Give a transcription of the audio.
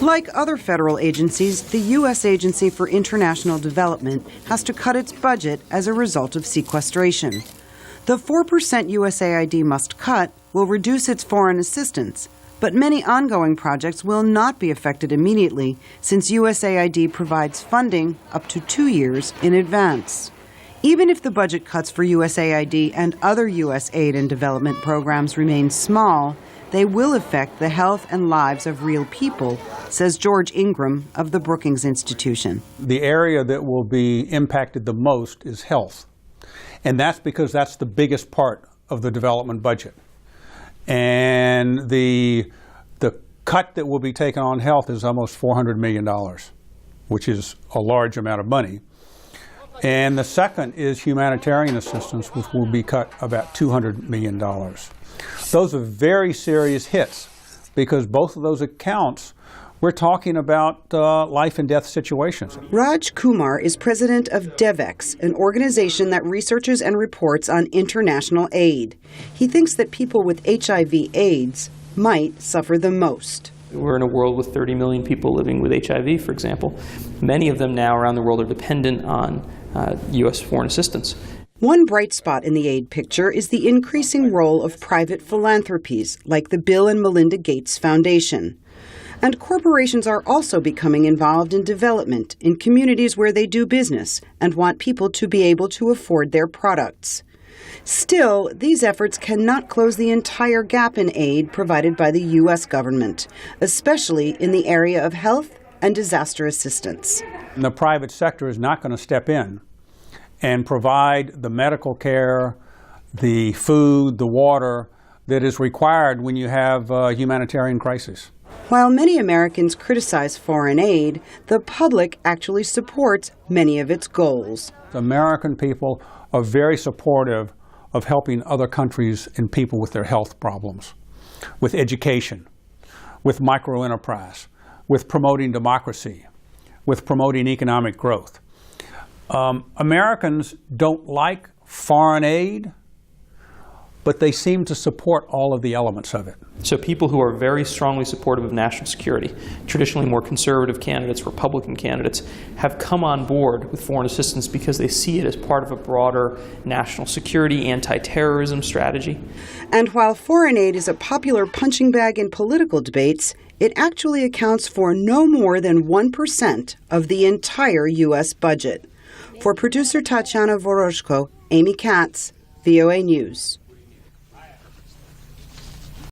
Like other federal agencies, the U.S. Agency for International Development has to cut its budget as a result of sequestration. The 4% USAID must cut will reduce its foreign assistance, but many ongoing projects will not be affected immediately since USAID provides funding up to 2 years in advance. Even if the budget cuts for USAID and other U.S. aid and development programs remain small, they will affect the health and lives of real people, says George Ingram of the Brookings Institution. The area that will be impacted the most is health. And that's because that's the biggest part of the development budget. And the cut that will be taken on health is almost $400 million, which is a large amount of money. And the second is humanitarian assistance, which will be cut about $200 million. Those are very serious hits because both of those accounts, we're talking about life and death situations. Raj Kumar is president of DevEx, an organization that researches and reports on international aid. He thinks that people with HIV/AIDS might suffer the most. We're in a world with 30 million people living with HIV, for example. Many of them now around the world are dependent on U.S. foreign assistance. One bright spot in the aid picture is the increasing role of private philanthropies like the Bill and Melinda Gates Foundation. And corporations are also becoming involved in development in communities where they do business and want people to be able to afford their products. Still, these efforts cannot close the entire gap in aid provided by the U.S. government, especially in the area of health and disaster assistance. The private sector is not going to step in and provide the medical care, the food, the water that is required when you have a humanitarian crisis. While many Americans criticize foreign aid, the public actually supports many of its goals. The American people are very supportive of helping other countries and people with their health problems, with education, with microenterprise, with promoting democracy, with promoting economic growth. Americans don't like foreign aid, but they seem to support all of the elements of it. So people who are very strongly supportive of national security, traditionally more conservative candidates, Republican candidates, have come on board with foreign assistance because they see it as part of a broader national security, anti-terrorism strategy. And while foreign aid is a popular punching bag in political debates, it actually accounts for no more than 1% of the entire U.S. budget. For producer Tatiana Vorozhko, Amy Katz, VOA News.